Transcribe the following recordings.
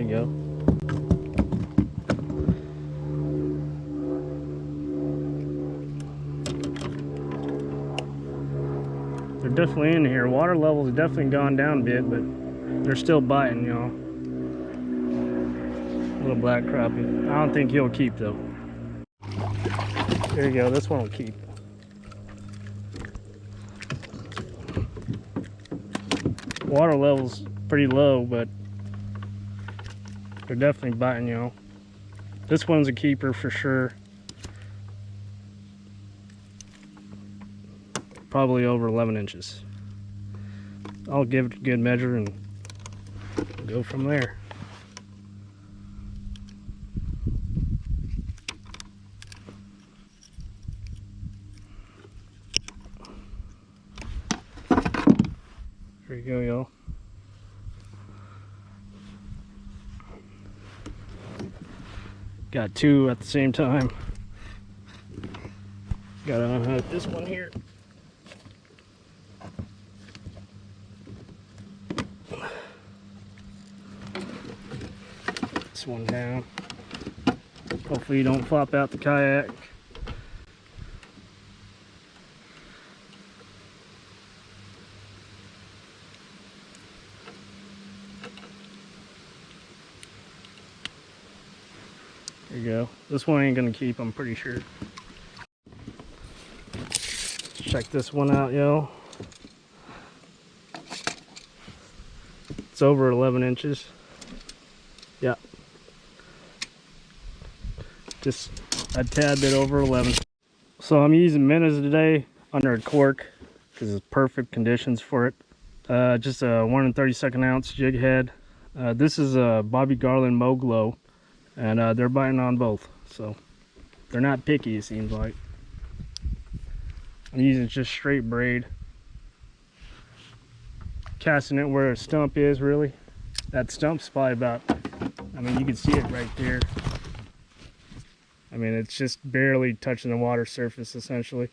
you go. They're definitely in here. Water level's definitely gone down a bit, but they're still biting, y'all. Little black crappie. I don't think he'll keep though. There you go. This one will keep. Water level's pretty low, but they're definitely biting, y'all. This one's a keeper for sure. Probably over 11 inches. I'll give it a good measure and go from there. There you go, y'all. Got two at the same time. Gotta unhook this one here. This one down. Hopefully you don't flop out the kayak. There you go. This one ain't gonna keep, I'm pretty sure. Check this one out, yo. It's over 11 inches. Yeah. Just a tad bit over 11. So I'm using minnows today under a cork because it's perfect conditions for it. Just a 1 32nd ounce jig head. This is a Bobby Garland Moglow, and they're biting on both, so they're not picky, it seems like. I'm using just straight braid, casting it where a stump is. Really, that stump's probably about, I mean, you can see it right there. I mean, it's just barely touching the water surface essentially,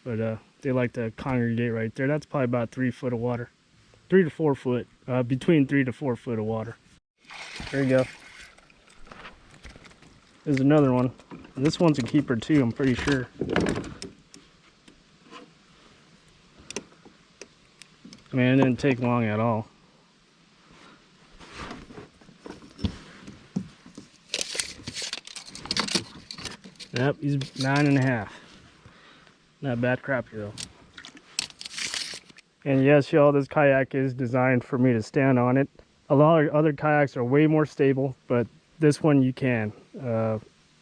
but they like to congregate right there. That's probably about 3 foot of water, 3 to 4 foot, between 3 to 4 foot of water. There you go. There's another one. And this one's a keeper too, I'm pretty sure. I mean, it didn't take long at all. Yep, he's 9.5. Not bad crappie though. And yes, y'all, this kayak is designed for me to stand on it. A lot of other kayaks are way more stable, but this one you can.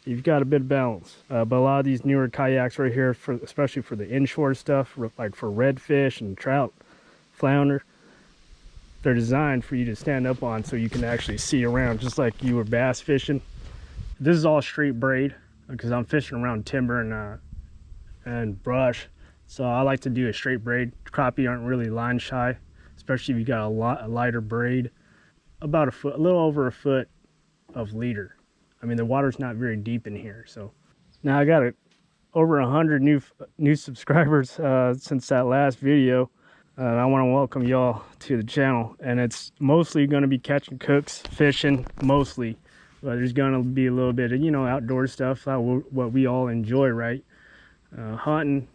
You've got a bit of balance. But a lot of these newer kayaks right here, especially for the inshore stuff, like for redfish and trout, flounder, they're designed for you to stand up on so you can actually see around, just like you were bass fishing. This is all straight braid because I'm fishing around timber and brush, so I like to do a straight braid. Crappie aren't really line shy, especially if you got a lighter braid. About a foot, a little over a foot of leader. I mean, the water's not very deep in here, so now I got over 100 new subscribers since that last video. I want to welcome y'all to the channel, and it's mostly going to be catching cooks, fishing mostly, but there's going to be a little bit of, you know, outdoor stuff, what we all enjoy, right? Hunting,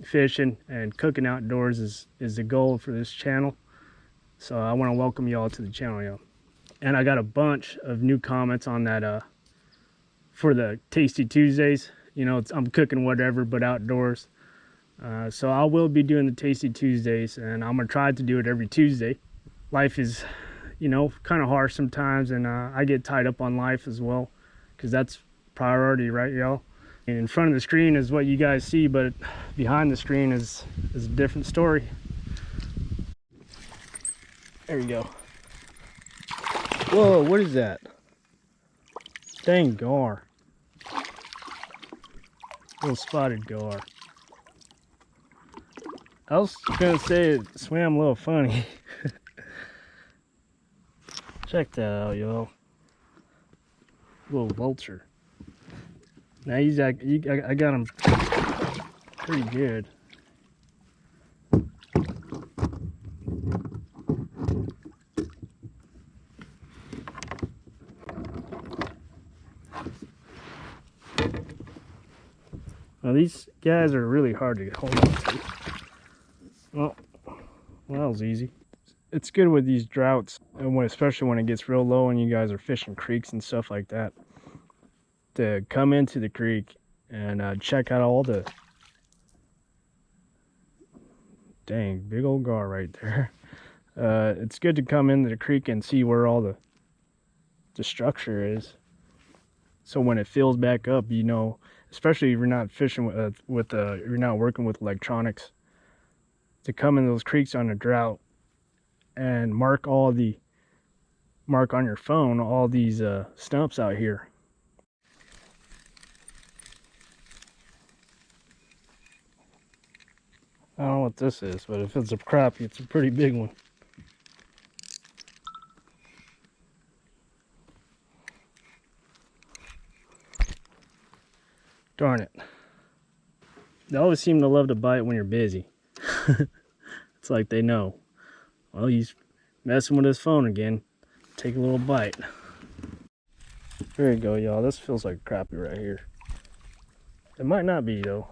fishing, and cooking outdoors is the goal for this channel. So I want to welcome y'all to the channel, y'all. And I got a bunch of new comments on that for the Tasty Tuesdays. You know, I'm cooking whatever but outdoors. So I will be doing the Tasty Tuesdays, and I'm gonna try to do it every Tuesday. Life is, you know, kind of harsh sometimes, and I get tied up on life as well, because that's priority, right, y'all? And in front of the screen is what you guys see, but behind the screen is a different story. There you go. Whoa, what is that? Dang gar. Little spotted gar. I was gonna say it swam a little funny. Check that out, y'all. Little vulture. Now I got him pretty good. Now these guys are really hard to hold on to. Well, that was easy. It's good with these droughts, and especially when it gets real low and you guys are fishing creeks and stuff like that, to come into the creek and check out all the, dang, big old gar right there. It's good to come into the creek and see where all the structure is. So when it fills back up, you know, especially if you're not fishing you're not working with electronics, to come in those creeks on a drought and mark on your phone all these stumps out here. I don't know what this is, but if it's a crappie, it's a pretty big one. Darn it. They always seem to love to bite when you're busy. It's like they know. Well, he's messing with his phone again. Take a little bite. There you go, y'all. This feels like crappie right here. It might not be, though.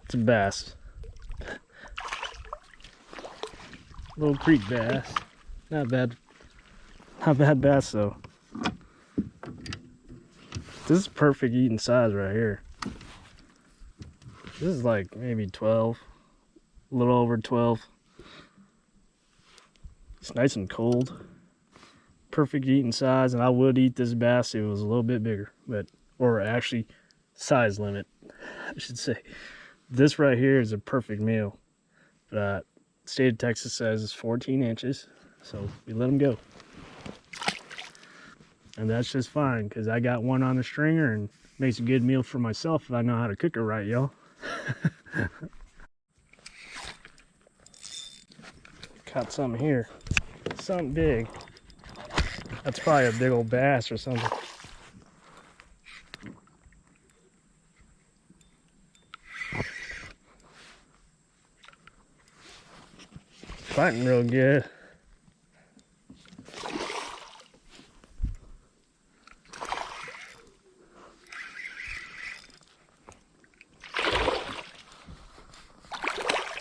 It's a bass. Little creek bass. Not bad. Not bad bass, though. This is perfect eating size right here. This is like maybe 12. A little over 12. It's nice and cold. Perfect eating size, and I would eat this bass if it was a little bit bigger, or actually size limit, I should say. This right here is a perfect meal. But state of Texas says it's 14 inches, so we let them go. And that's just fine, because I got one on the stringer and makes a good meal for myself if I know how to cook it right, y'all. Caught something here. Something big. That's probably a big old bass or something. Fighting real good.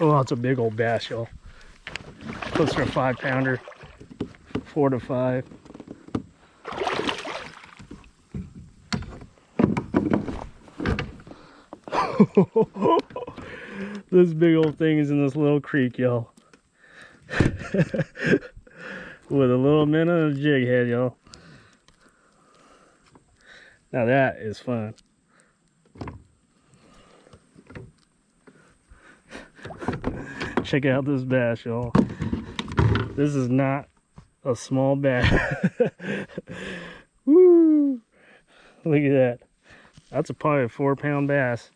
Oh, it's a big old bass, y'all. Closer to a 5-pounder, 4 to 5. This big old thing is in this little creek, y'all. With a little minnow and a jig head, y'all. Now that is fun. Check out this bass, y'all. This is not a small bass. Woo! Look at that. That's probably a 4-pound bass.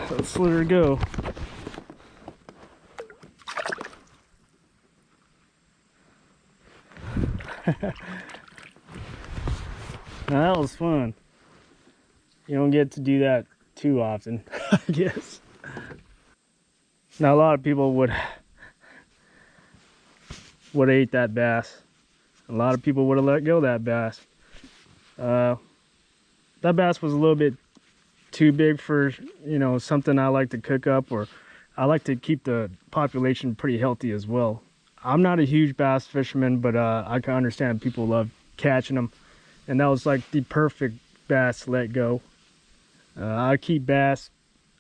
Let's let her go. Now that was fun. You don't get to do that too often, I guess. Now a lot of people would eat that bass. A lot of people would have let go that bass. That bass was a little bit too big for, you know, something I like to cook up, or I like to keep the population pretty healthy as well. I'm not a huge bass fisherman, but I can understand people love catching them, and that was like the perfect bass to let go. I keep bass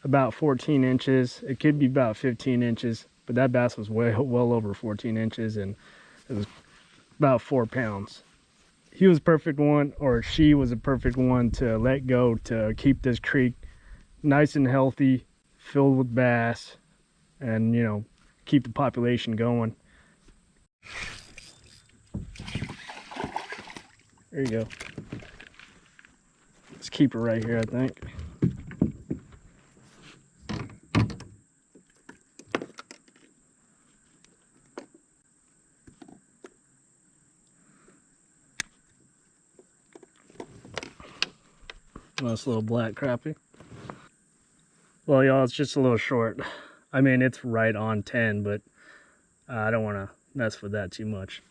about 14 inches. It could be about 15 inches, but that bass was well over 14 inches, and it was about 4 pounds. He was a perfect one, or she was a perfect one to let go, to keep this creek nice and healthy, filled with bass, and, you know, keep the population going. There you go. Let's keep it right here, I think. Nice little black crappie. Well, y'all, it's just a little short. I mean, it's right on 10, but I don't want to mess with that too much.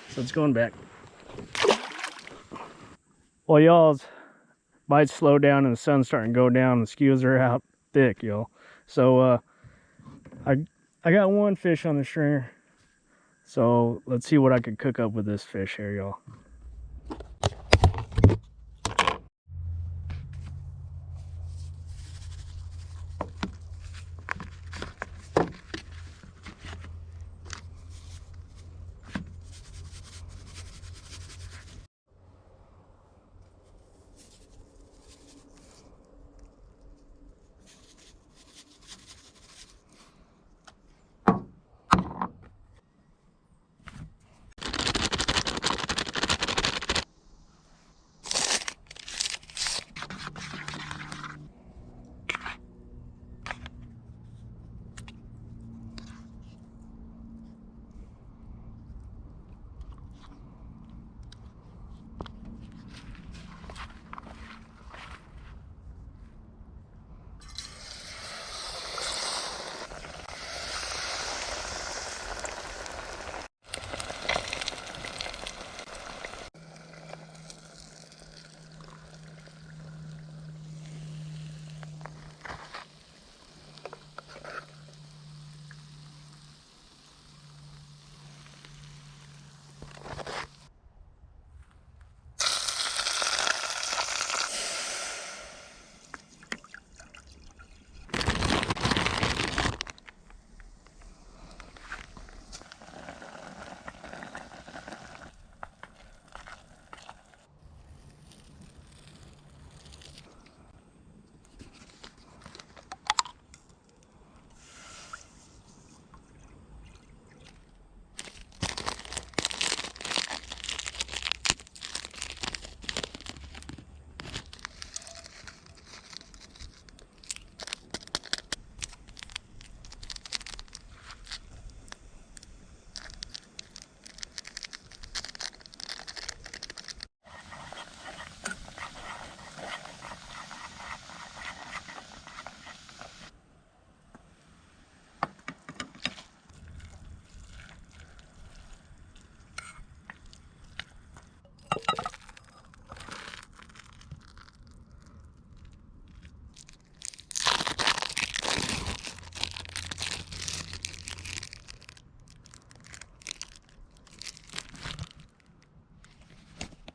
So it's going back. Well, y'all, bites slow down and the sun's starting to go down and the skewers are out thick, y'all. So I got one fish on the stringer. So let's see what I could cook up with this fish here, y'all.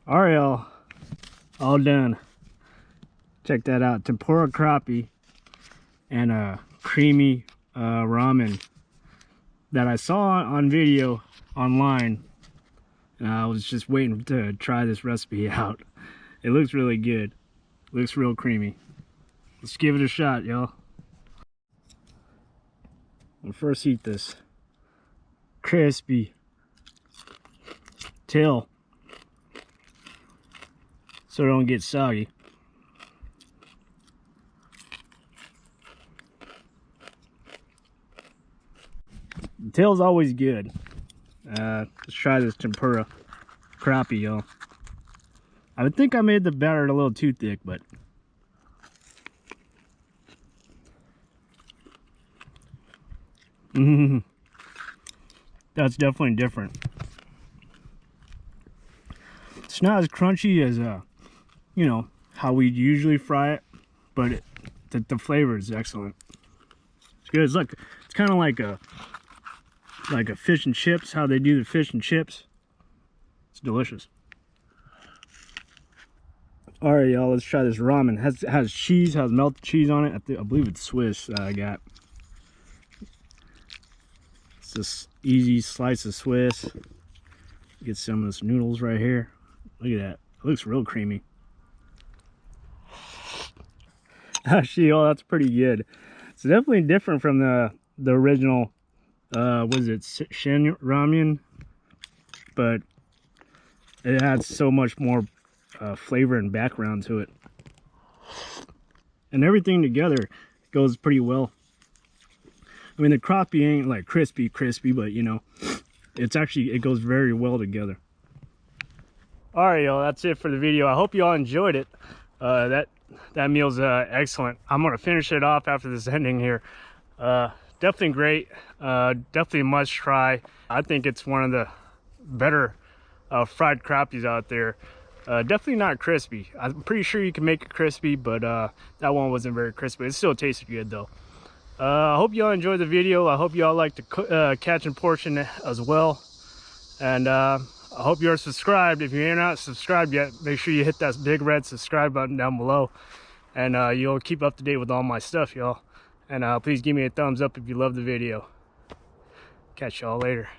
All right, y'all, all done. Check that out, tempura crappie and a creamy ramen that I saw on video online. And I was just waiting to try this recipe out. It looks really good. Looks real creamy. Let's give it a shot, y'all. We'll first eat this crispy tail so it don't get soggy. The tail's always good. Let's try this tempura crappie, y'all. I would think I made the batter a little too thick, but that's definitely different. It's not as crunchy as you know, how we usually fry it, but the flavor is excellent. It's good. It's kind of like a fish and chips, how they do the fish and chips. It's delicious. All right, y'all, let's try this ramen. Has cheese, has melted cheese on it. I believe it's Swiss that I got. It's this easy slice of Swiss. Get some of this noodles right here. Look at that. It looks real creamy. Actually, oh, that's pretty good. It's definitely different from the original. Was it Shin ramen? But it adds so much more flavor and background to it, and everything together goes pretty well. I mean, the crappie ain't like crispy, but you know, it goes very well together. All right, y'all, that's it for the video. I hope you all enjoyed it. That meal's excellent. I'm gonna finish it off after this ending here. Definitely great. Definitely a must try. I think it's one of the better fried crappies out there. Definitely not crispy. I'm pretty sure you can make it crispy, but that one wasn't very crispy. It still tasted good though. I hope y'all enjoyed the video. I hope y'all like the catching portion as well. And I hope you're subscribed. If you're not subscribed yet, make sure you hit that big red subscribe button down below. And you'll keep up to date with all my stuff, y'all. And please give me a thumbs up if you love the video. Catch y'all later.